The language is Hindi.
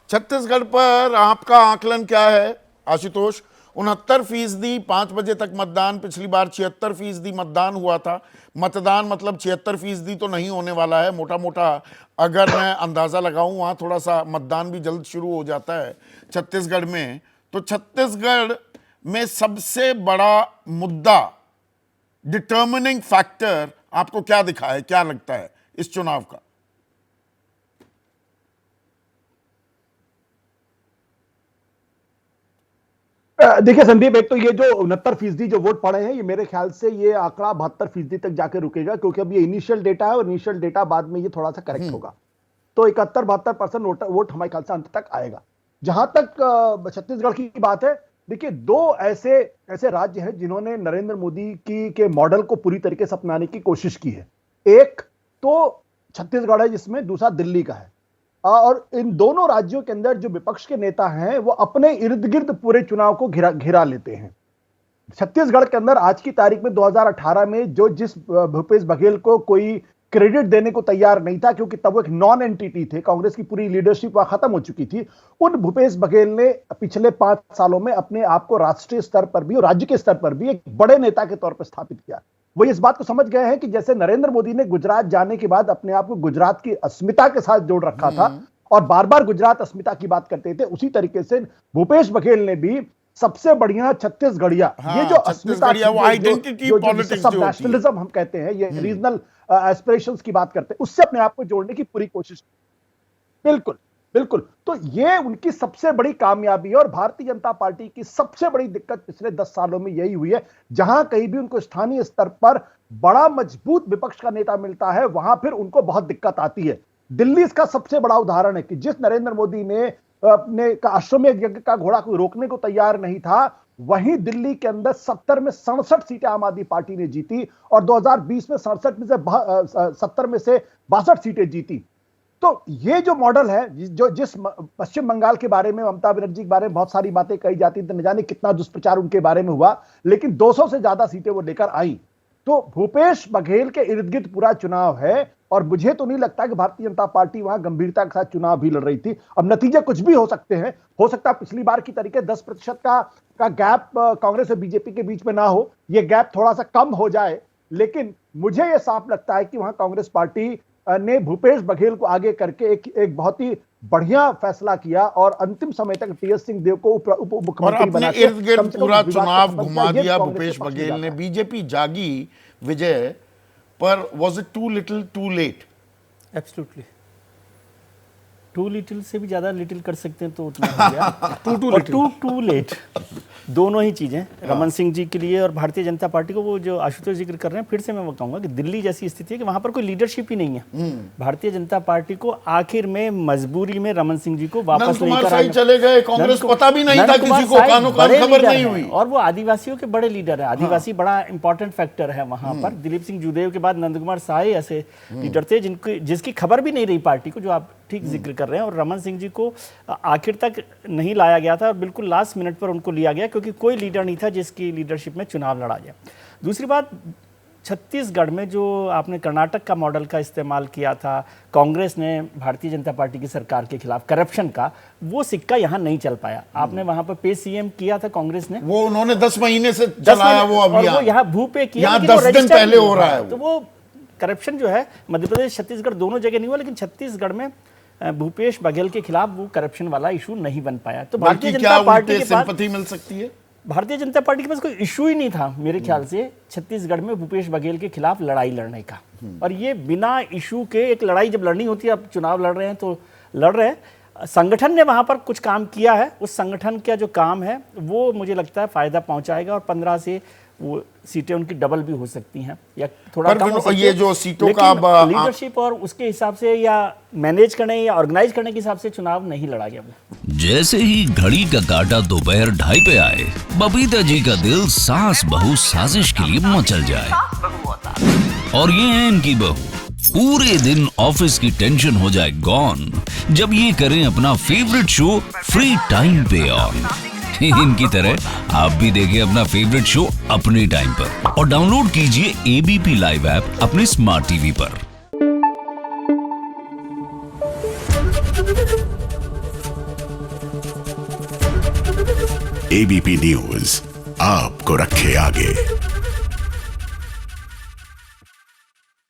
छत्तीसगढ़ पर आपका आकलन क्या है आशुतोष? 69% 5 बजे तक मतदान, पिछली बार 76% मतदान हुआ था। मतदान मतलब 76% तो नहीं होने वाला है, मोटा मोटा अगर मैं अंदाजा लगाऊं, वहां थोड़ा सा मतदान भी जल्द शुरू हो जाता है छत्तीसगढ़ में। तो छत्तीसगढ़ में सबसे बड़ा मुद्दा, डिटर्मिनिंग फैक्टर आपको क्या दिखा है, क्या लगता है इस चुनाव का? देखिए संदीप, एक तो ये जो 69% जो वोट पड़े हैं, ये मेरे ख्याल से ये आंकड़ा 72% तक जाके रुकेगा, क्योंकि अब ये इनिशियल डेटा है और इनिशियल डेटा बाद में ये थोड़ा सा करेक्ट होगा। तो 71-72% वोट हमारे ख्याल से अंत तक आएगा। जहां तक छत्तीसगढ़ की बात है, देखिए दो ऐसे राज्य हैं जिन्होंने नरेंद्र मोदी की के मॉडल को पूरी तरीके से अपनाने की कोशिश की है। एक तो छत्तीसगढ़ है जिसमें, दूसरा दिल्ली का है। और इन दोनों राज्यों के अंदर जो विपक्ष के नेता हैं वो अपने इर्द गिर्द पूरे चुनाव को घिरा लेते हैं। छत्तीसगढ़ के अंदर आज की तारीख में 2018 में जिस भूपेश बघेल को कोई क्रेडिट देने को तैयार नहीं था, क्योंकि तब वो एक नॉन एंटिटी थे, कांग्रेस की पूरी लीडरशिप वहां खत्म हो चुकी थी, उन भूपेश बघेल ने पिछले 5 सालों में अपने आप को राष्ट्रीय स्तर पर भी और राज्य के स्तर पर भी एक बड़े नेता के तौर पर स्थापित किया। वो इस बात को समझ गए हैं कि जैसे नरेंद्र मोदी ने गुजरात जाने के बाद अपने आप को गुजरात की अस्मिता के साथ जोड़ रखा था और बार बार गुजरात अस्मिता की बात करते थे, उसी तरीके से भूपेश बघेल ने भी सबसे बढ़िया छत्तीसगढ़िया, ये जो अस्मिता, वो आइडेंटिटी पॉलिटिक्स जो नेशनलिज्म हम कहते हैं, ये रीजनल एस्पिरेशंस की बात करते हैं, उससे अपने आप को जोड़ने की पूरी कोशिश। बिल्कुल बिल्कुल। तो ये उनकी सबसे बड़ी कामयाबी है और भारतीय जनता पार्टी की सबसे बड़ी दिक्कत पिछले 10 सालों में यही हुई है। जहां कहीं भी उनको स्थानीय स्तर पर बड़ा मजबूत विपक्ष का नेता मिलता है, वहां फिर उनको बहुत दिक्कत आती है। दिल्ली इसका सबसे बड़ा उदाहरण है कि जिस नरेंद्र मोदी ने अपने अश्वमेध यज्ञ का घोड़ा को रोकने को तैयार नहीं था, वहीं दिल्ली के अंदर 70 में 67 सीटें आम आदमी पार्टी ने जीती और 2020 में 67 में से 70 में से 62 सीटें जीती। तो ये जो मॉडल है, जिस पश्चिम बंगाल के बारे में, ममता बनर्जी के बारे में बहुत सारी बातें कही जाती, तो न जाने कितना दुष्प्रचार उनके बारे में हुआ, लेकिन 200 से ज्यादा सीटें वो लेकर आई। तो भूपेश बघेल के इर्द गिर्द पूरा चुनाव है और मुझे तो नहीं लगता कि भारतीय जनता पार्टी वहां गंभीरता के साथ चुनाव भी लड़ रही थी। अब नतीजे कुछ भी हो सकते हैं, हो सकता है पिछली बार की तरीके 10% का गैप कांग्रेस और बीजेपी के बीच में ना हो, यह गैप थोड़ा सा कम हो जाए, लेकिन मुझे यह साफ लगता है कि वहां कांग्रेस पार्टी ने भूपेश बघेल को आगे करके एक बहुत ही बढ़िया फैसला किया और अंतिम समय तक टीएस सिंहदेव को उप मुख्यमंत्री बना के इर्द गिर्द पूरा चुनाव घुमा दिया भूपेश बघेल ने। बीजेपी जागी विजय पर, was it too little too late? Absolutely too little से भी ज्यादा लिटिल कर सकते हैं, तो उतना हो गया। टू लेट, दोनों ही चीजें रमन सिंह जी के लिए और भारतीय जनता पार्टी को। वो जो आशुतोष जिक्र कर रहे हैं, फिर से मैं वो कहूंगा कि दिल्ली जैसी स्थिति है कि वहां पर कोई लीडरशिप ही नहीं है। भारतीय जनता पार्टी को आखिर में मजबूरी में रमन सिंह जी को वापस लेकर चले गए, कांग्रेस पता भी नहीं था किसी को, कानों कान खबर नहीं हुई। और वो आदिवासियों के बड़े लीडर है, आदिवासी बड़ा इंपॉर्टेंट फैक्टर है वहां पर। दिलीप सिंह जूदेव के बाद नंद कुमार साय ऐसे लीडर थे जिसकी खबर भी नहीं रही पार्टी को, जो आप ठीक जिक्र कर रहे हैं। और रमन सिंह जी को आखिर तक नहीं लाया गया था और बिल्कुल लास्ट मिनट पर उनको लिया गया, क्योंकि कोई लीडर नहीं था जिसकी लीडरशिप में चुनाव लड़ा गया। दूसरी बात, छत्तीसगढ़ में जो आपने कर्नाटक का मॉडल का इस्तेमाल किया था कांग्रेस ने भारतीय जनता पार्टी की सरकार के खिलाफ करप्शन का, वो सिक्का यहाँ नहीं चल पाया। आपने वहां पर पे सीएम किया था कांग्रेस ने, वो उन्होंने 10 महीने से चलाया वो अभियान, वो यहाँ भू पे किया, 10 दिन पहले हो रहा है। तो वो करप्शन जो है मध्य प्रदेश छत्तीसगढ़ दोनों जगह नहीं हुआ, लेकिन छत्तीसगढ़ में भूपेश बघेल के खिलाफ वो करप्शन वाला इशू नहीं बन पाया। तो भारतीय जनता पार्टी के पास सिंपैथी मिल सकती है, भारतीय जनता पार्टी के पास कोई इशू ही नहीं था मेरे ख्याल से छत्तीसगढ़ में भूपेश बघेल के खिलाफ लड़ाई लड़ने का। और ये बिना इशू के एक लड़ाई जब लड़नी होती है, अब चुनाव लड़ रहे हैं तो लड़ रहे हैं। संगठन ने वहां पर कुछ काम किया है, उस संगठन का जो काम है वो मुझे लगता है फायदा पहुंचाएगा और 15 से वो सीटें उनकी डबल भी हो सकती हैं या थोड़ा कम हो सकती है। ये जो सीटों का लीडरशिप और उसके हिसाब से या मैनेज करने या ऑर्गेनाइज करने के हिसाब से चुनाव नहीं लड़ा गया। जैसे ही घड़ी का काटा दोपहर 2:30 पे आए, बबीता जी का दिल सास बहू साजिश के लिए मचल जाए। और ये है इनकी बहू, पूरे दिन ऑफिस की टेंशन हो जाए गॉन जब ये करें अपना फेवरेट शो फ्री टाइम पे ऑन। इनकी तरह आप भी देखिए अपना फेवरेट शो अपने टाइम पर और डाउनलोड कीजिए एबीपी लाइव ऐप अपने स्मार्ट टीवी पर। एबीपी न्यूज आपको रखे आगे।